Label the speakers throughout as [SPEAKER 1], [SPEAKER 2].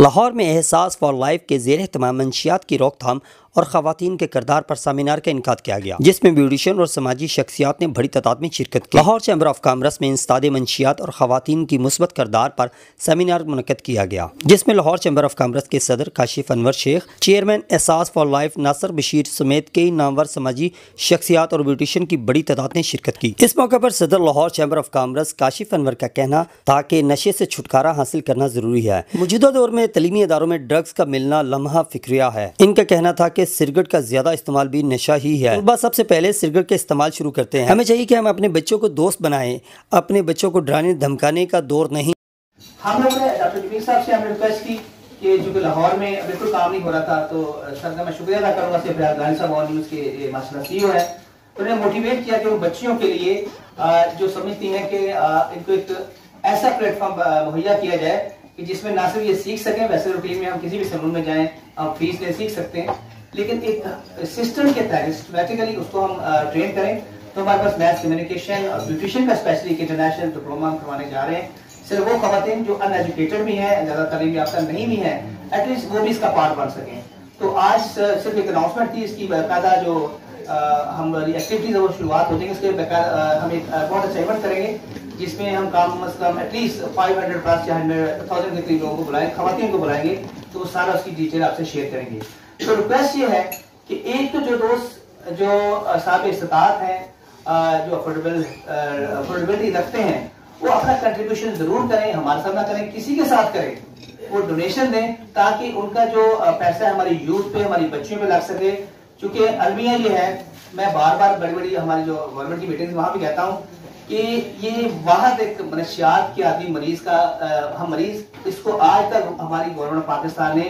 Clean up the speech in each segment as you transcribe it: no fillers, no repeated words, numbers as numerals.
[SPEAKER 1] लाहौर में एहसास for life के ज़ेर एहतमाम मंशियात की रोकथाम और ख़वातीन के किरदार पर सेमिनार का इनकाद किया गया, जिसमें ब्यूटिशियन और समाजी शख्सियात ने बड़ी तादाद में शिरकत की। लाहौर चैम्बर ऑफ कॉमर्स में इंसदाद मंशियात और ख़वातीन की मुस्बत किरदार पर सेमिनार मुनक़्क़द किया गया, जिसमें लाहौर चैम्बर ऑफ कॉमर्स के सदर काशिफ अनवर शेख, चेयरमैन एहसास फॉर लाइफ नासिर बशीर समेत कई नामवर समाजी शख्सियात और ब्यूटिशियन की बड़ी तादाद ने शिरकत की। इस मौके पर सदर Lahore chamber of commerce Kashif Anwar का कहना था कि नशे से छुटकारा हासिल करना जरूरी है। मौजूदा दौर में तलीमी इदारों में ड्रग्स का मिलना लम्हा फिक्रिया है। इनका कहना था कि सिगरेट का ज्यादा इस्तेमाल भी नशा ही है। बस सबसे पहले सिगरेट का इस्तेमाल शुरू करते हैं। हमें चाहिए कि हम अपने बच्चों को दोस्त बनाएं, अपने बच्चों को डराने धमकाने का दौर नहीं।
[SPEAKER 2] हम लोगों ने डॉक्टर जमीर साहब से हमने रिक्वेस्ट की कि जो लाहौर में बिल्कुल काम नहीं हो रहा था, तो सर का मैं शुक्रिया अदा करूंगा सिर्फ अफगानी साहब और न्यूज़ के माशाल्लाह सीईओ है, उन्होंने मोटिवेट किया कि वो बच्चियों के लिए जो समझती हैं कि इनको एक ऐसा प्लेटफॉर्म मुहैया किया जाए कि जिसमें ना सिर्फ ये सीख सकें, वैसे रूटीन में हम किसी भी सलून में जाएं हम फीस ले सीख सकते हैं, लेकिन एक सिस्टम के तहत सिस्टमैटिकली उसको हम ट्रेन करें। तो हमारे पास मैथ्स, कम्युनिकेशन और ब्यूटिशियन का स्पेशली इंटरनेशनल डिप्लोमा हम करवाने जा रहे हैं। सिर्फ वो खवातीन जो अनएजुकेटेड भी हैं, ज्यादा तालीम याफ्ता नहीं भी हैं, एटलीस्ट वो भी इसका पार्ट बन सकें। तो आज सिर्फ एक अनाउंसमेंट थी, इसकी बाकायदा जो हमारी एक्टिविटीज है वो शुरुआत हो जाएंगी। उसके हम एक बहुत अच्छा इवेंट करेंगे जिसमें हम कम एटलीस्ट 500 प्लस या 1000 के करीब लोगों को बुलाएंगे, खवातीन को बुलाएंगे, तो वो सारा उसकी डिटेल आपसे शेयर करेंगे। तो रिक्वेस्ट ये है कि एक तो जो दोस्त जो साहब इस्तात हैं, जो अफोर्डेबिलिटी रखते हैं, वो अपना कंट्रीब्यूशन जरूर करें, हमारे साथ ना करें, किसी के साथ करें, वो डोनेशन दें ताकि उनका जो पैसा हमारी यूथ पे, हमारी बच्चियों पे लग सके। क्योंकि अलमिया ये है, मैं बार बार बड़ी बड़ी हमारी जो गवर्नमेंट की मीटिंग वहां भी कहता हूँ कि ये वाहद एक मनशियात के आदमी मरीज का हम मरीज इसको आज तक हमारी गवर्नमेंट पाकिस्तान ने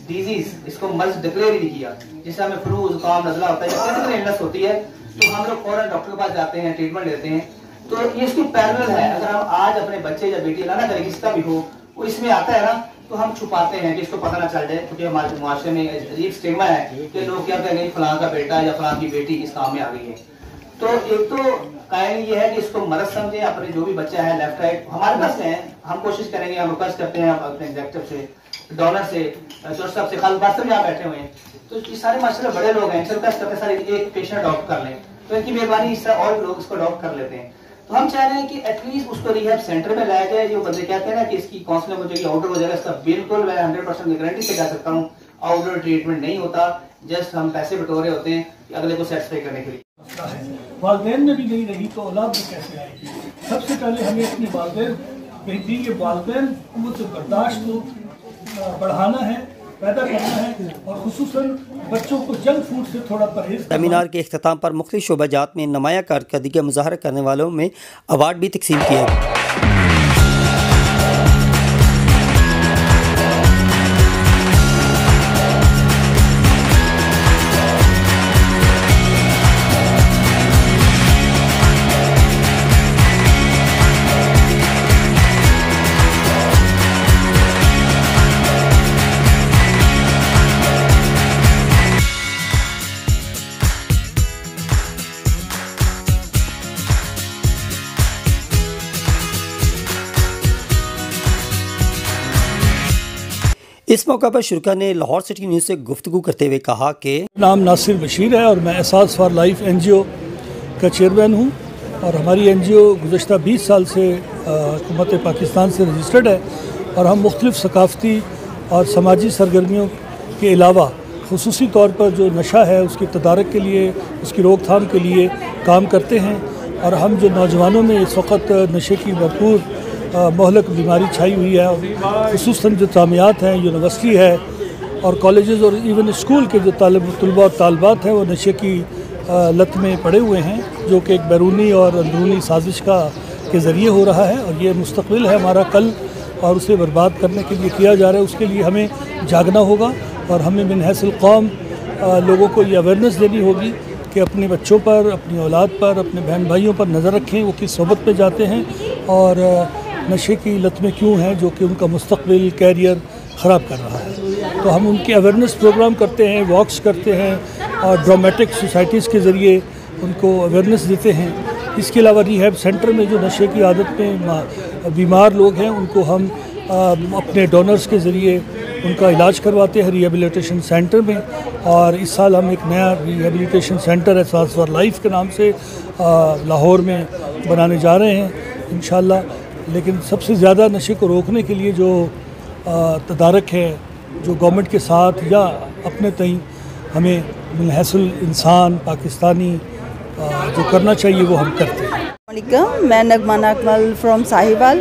[SPEAKER 2] डिजीज इसको मर्ज डिक्लेयर ही नहीं किया। जिससे हमें फ्लू, जुकाम, नजला होता है, क्रिटिकल इलनेस होती है, तो हम लोग फौरन डॉक्टर के पास जाते हैं, ट्रीटमेंट लेते हैं। तो ये इसकी पैरेलल है। अगर हम आज अपने बच्चे या बेटी ना करें, किसका भी हो, वो इसमें आता है ना, तो हम छुपाते हैं कि इसको पता ना चल जाए, क्योंकि हमारे मुआशरे में अजीब स्टिग्मा है कि लोग क्या कहेंगे फलां का बेटा या फलां की बेटी इस काम में आ गई है। तो एक तो कायम ये है कि इसको मर्ज समझे, अपने जो भी बच्चा है लेफ्ट राइट हमारे पास है, हम कोशिश करेंगे, हम रिक्वेस्ट करते हैं अपने एग्जेक्टिव से, डोनर से, चौधरी साहब से, खालिद बादशाह भी यहाँ बैठे हुए हैं, तो ये सारे माशाल्लाह बड़े लोग हैं, रिक्वेस्ट करते हैं सारे एक पेशेंट अडॉप्ट कर लें, तो इनकी मेहरबानी इस तरह और लोग इसको अडॉप्ट कर लेते हैं। तो हम चाह रहे हैं कि एटलीस्ट उसको रिहैब सेंटर में लाया जाए। जो बंदे कहते हैं ना कि इसकी काउंसलिंग हो जाएगी, आउटडोर हो जाएगा, इसका बिल्कुल मैं 100% गारंटी से कह सकता हूँ आउटडोर ट्रीटमेंट नहीं होता, जस्ट हम पैसे बटोरे होते हैं अगले को सेटिस्फाई करने के लिए।
[SPEAKER 3] वालिदैन में भी नहीं रही तो औलाद में कैसे आएगी? सबसे पहले हमें अपने वालिदैन बेहतरीन के वालिदैन कुव्वत बर्दाश्त को बढ़ाना है, पैदा करना है, और खुसूसन बच्चों को जंक फूड से थोड़ा परहेज।
[SPEAKER 1] सेमिनार के इख्तिताम पर मुख्तलिफ शोबाजात में नुमाया कारकर्दगी का मुजाहरा करने वालों में अवार्ड भी तकसीम किया गया। इस मौका पर शुरा ने लाहौर सिटी न्यूज़ से गुफ्तगू करते हुए कहा कि
[SPEAKER 3] नाम नासिर बशीर है और मैं एहसास फॉर लाइफ NGO का चेयरमैन हूँ, और हमारी NGO गुज़श्ता 20 साल से हुकूमत पाकिस्तान से रजिस्टर्ड है, और हम मुख्तलिफ़ सकाफ़ती और समाजी सरगर्मियों के अलावा खुसूसी तौर पर जो नशा है उसके तदारक के लिए, उसकी रोकथाम के लिए काम करते हैं। और हम जो नौजवानों में इस वक्त नशे की भरपूर मोहलक बीमारी छाई हुई है, खुसूसन जो जामियात हैं, यूनिवर्सिटी है और कॉलेजेस और इवन स्कूल के जो तलबा और तालबात हैं, वो नशे की लत में पड़े हुए हैं, जो कि एक बैरूनी और अंदरूनी साजिश के ज़रिए हो रहा है, और ये मुस्तकबिल है हमारा कल, और उसे बर्बाद करने के लिए किया जा रहा है। उसके लिए हमें जागना होगा, और हमें मिन हैसिल कौम लोगों को ये अवेयरनेस देनी होगी कि अपने बच्चों पर, अपनी औलाद पर, अपने बहन भाइयों पर नज़र रखें, वो किस सोबत में जाते हैं और नशे की लत में क्यों हैं, जो कि उनका मुस्तकबिल, कैरियर ख़राब कर रहा है। तो हम उनके अवेयरनेस प्रोग्राम करते हैं, वॉक्स करते हैं, और ड्रामेटिक सोसाइटीज़ के ज़रिए उनको अवेयरनेस देते हैं। इसके अलावा रिहैब सेंटर में जो नशे की आदत में बीमार लोग हैं, उनको हम अपने डोनर्स के ज़रिए उनका इलाज करवाते हैं रिहेबिलिटेशन सेंटर में। और इस साल हम एक नया रिहेबिलिटेशन सेंटर एहसास फॉर लाइफ के नाम से लाहौर में बनाने जा रहे हैं इंशाल्लाह। लेकिन सबसे ज़्यादा नशे को रोकने के लिए जो तदारक है, जो गवर्नमेंट के साथ या अपने तई हमें मुनहसिल इंसान पाकिस्तानी जो करना चाहिए वो हम करते हैं।
[SPEAKER 4] मैं नगमान अकमल फ्रॉम साहिवाल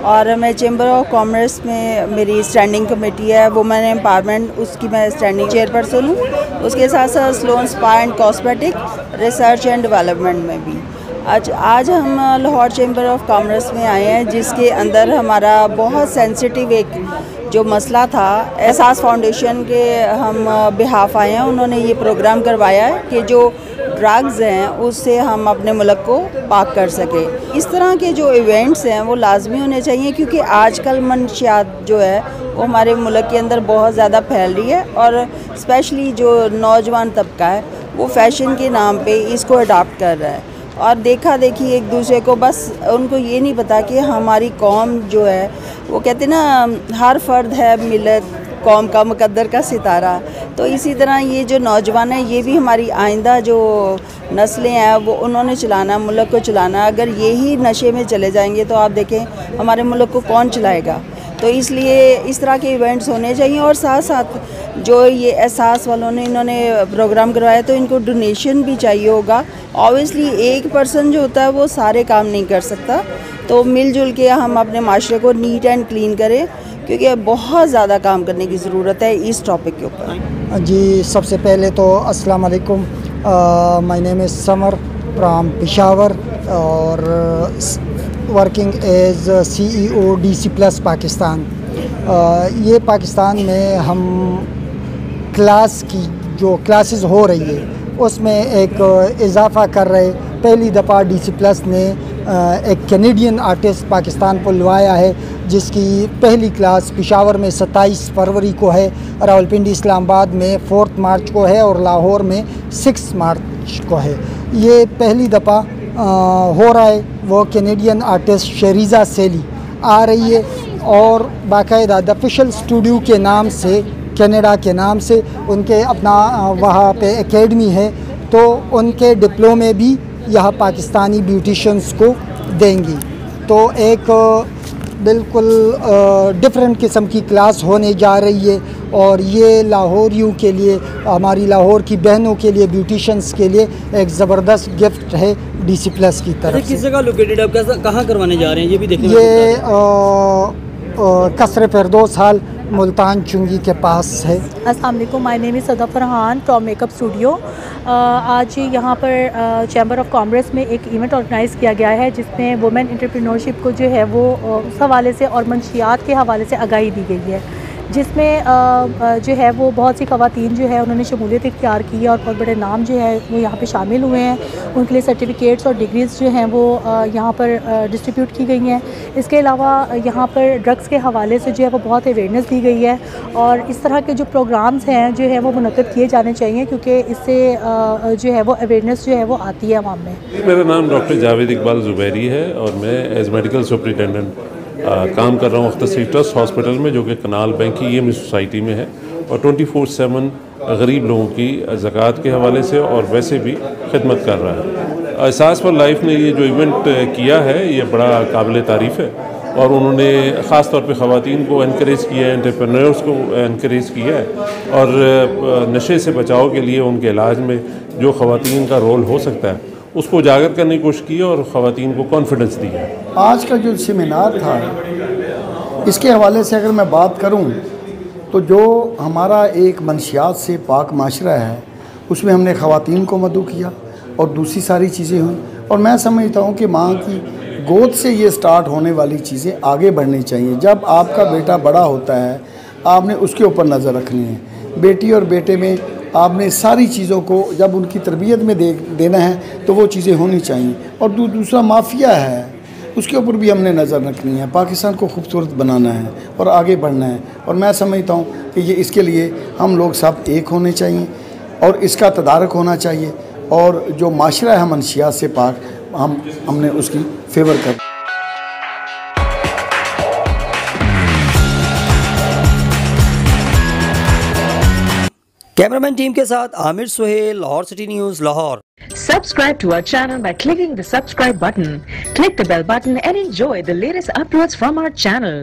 [SPEAKER 4] और मैं चैम्बर ऑफ कॉमर्स में मेरी स्टैंडिंग कमेटी है वुमेन एम्पावरमेंट, उसकी मैं स्टैंडिंग चेयरपर्सन हूँ। उसके साथ साथ salon spa and cosmetic research and development में भी। आज हम लाहौर चैम्बर ऑफ कॉमर्स में आए हैं, जिसके अंदर हमारा बहुत सेंसिटिव एक जो मसला था, एहसास फाउंडेशन के हम बिहाफ आए हैं। उन्होंने ये प्रोग्राम करवाया है कि जो ड्रग्स हैं उससे हम अपने मुल्क को पाक कर सके। इस तरह के जो इवेंट्स हैं वो लाजमी होने चाहिए, क्योंकि आजकल मंशियात जो है वो हमारे मुल्क के अंदर बहुत ज़्यादा फैल रही है और स्पेशली जो नौजवान तबका है वो फैशन के नाम पे इसको अडॉप्ट कर रहा है और देखा देखी एक दूसरे को, बस उनको ये नहीं पता कि हमारी कौम जो है वो कहते हैं ना, हर फर्द है मिलत कौम का मुकद्दर का सितारा। तो इसी तरह ये जो नौजवान है ये भी हमारी आइंदा जो नस्लें हैं वो उन्होंने चलाना, मुल्क को चलाना। अगर यही नशे में चले जाएंगे तो आप देखें हमारे मुल्क को कौन चलाएगा। तो इसलिए इस तरह के इवेंट्स होने चाहिए। और साथ साथ जो ये एहसास वालों ने इन्होंने प्रोग्राम करवाया तो इनको डोनेशन भी चाहिए होगा। ऑब्वियसली एक पर्सन जो होता है वो सारे काम नहीं कर सकता, तो मिलजुल के हम अपने माशरे को नीट एंड क्लीन करें, क्योंकि बहुत ज़्यादा काम करने की ज़रूरत है इस टॉपिक के ऊपर।
[SPEAKER 5] जी, सबसे पहले तो अस्सलाम वालेकुम, my name is Samar from Peshawar और working as CEO DC plus Pakistan. ये पाकिस्तान में हम क्लास की जो क्लासेस हो रही है उसमें एक इजाफ़ा कर रहे। पहली दफ़ा DC प्लस ने एक कैनेडियन आर्टिस्ट पाकिस्तान को लवाया है, जिसकी पहली क्लास पेशावर में 27 फरवरी को है, रावलपिंडी इस्लामाबाद में 4 मार्च को है और लाहौर में 6 मार्च को है। ये पहली दफ़ा हो रहा है। वो कैनेडियन आर्टिस्ट शरीज़ा सेली आ रही है और बाकायदा द ऑफिशियल स्टूडियो के नाम से, कनाडा के नाम से उनके अपना वहाँ पे एकेडमी है, तो उनके डिप्लोमे भी यहाँ पाकिस्तानी ब्यूटिशंस को देंगी। तो एक बिल्कुल डिफरेंट किस्म की क्लास होने जा रही है और ये लाहौरियों के लिए, हमारी लाहौर की बहनों के लिए, ब्यूटिशंस के लिए एक ज़बरदस्त गिफ्ट है DC प्लस की तरफ से।
[SPEAKER 1] किस जगह लोकेटेड है, कहाँ करवाने जा रहे हैं ये भी देखने?
[SPEAKER 5] ये कसर फिरदौस हाल मुल्तान चुंगी के पास है।
[SPEAKER 6] अस्सलाम वालेकुम, माय नेम इज़ सदा फरहान फ्रॉम मेकअप स्टूडियो। आज यहाँ पर चैम्बर ऑफ कॉमर्स में एक इवेंट ऑर्गेनाइज़ किया गया है, जिसमें वुमेन एंटरप्रेन्योरशिप को जो है वो उस हवाले से और मंशियात के हवाले से आगाही दी गई है, जिसमें जो है वो बहुत सी ख़वातीन जो है उन्होंने शमूलियत इख्तियार की है और बहुत बड़े नाम जो है वो यहाँ पे शामिल हुए हैं। उनके लिए सर्टिफिकेट्स और डिग्रीज़ जो हैं वो यहाँ पर डिस्ट्रीब्यूट की गई हैं। इसके अलावा यहाँ पर ड्रग्स के हवाले से जो है वो बहुत अवेयरनेस दी गई है और इस तरह के जो प्रोग्राम्स हैं जो है वो मुनक़्क़द किए जाने चाहिए, क्योंकि इससे जो है वो अवेयरनेस जो है वो आती है आवाम में।
[SPEAKER 7] मेरा नाम डॉक्टर जावेद इकबाल ज़ुबैरी है और मैं एज मेडिकल सुपरिटेंडेंट काम कर रहा हूँ मुख्तसर ट्रस्ट हॉस्पिटल में, जो कि कनाल बैंक की EMI सोसाइटी में है और 24/7 गरीब लोगों की ज़कात के हवाले से और वैसे भी खिदमत कर रहा है। एहसास फॉर लाइफ ने ये जो इवेंट किया है ये बड़ा काबिल तारीफ़ है और उन्होंने ख़ास तौर पे ख़वातीन को इनकरेज किया है, एंटरप्रेन्योर्स को इनकरेज किया है और नशे से बचाव के लिए उनके इलाज में जो ख़वातीन का रोल हो सकता है उसको उजागर करने की कोशिश की और ख़वातीन को कॉन्फिडेंस दी है।
[SPEAKER 8] आज का जो सेमिनार था इसके हवाले से अगर मैं बात करूं तो जो हमारा एक मंशियात से पाक माशरा है उसमें हमने ख़वातीन को मदऊ किया और दूसरी सारी चीज़ें हुई और मैं समझता हूं कि माँ की गोद से ये स्टार्ट होने वाली चीज़ें आगे बढ़नी चाहिए। जब आपका बेटा बड़ा होता है आपने उसके ऊपर नज़र रखनी है। बेटी और बेटे में आपने सारी चीज़ों को जब उनकी तरबियत में देना है तो वो चीज़ें होनी चाहिए। और दूसरा माफिया है उसके ऊपर भी हमने नज़र रखनी है। पाकिस्तान को खूबसूरत बनाना है और आगे बढ़ना है और मैं समझता हूँ कि ये इसके लिए हम लोग सब एक होने चाहिए और इसका तदारक होना चाहिए और जो माशरा है मनशियात से पाक हमने उसकी फेवर कर
[SPEAKER 1] कैमरामैन टीम के साथ Aamir Suhail, Lahore city news, Lahore.
[SPEAKER 9] Subscribe to our channel by clicking the subscribe button. Click the bell button and enjoy the latest uploads from our channel.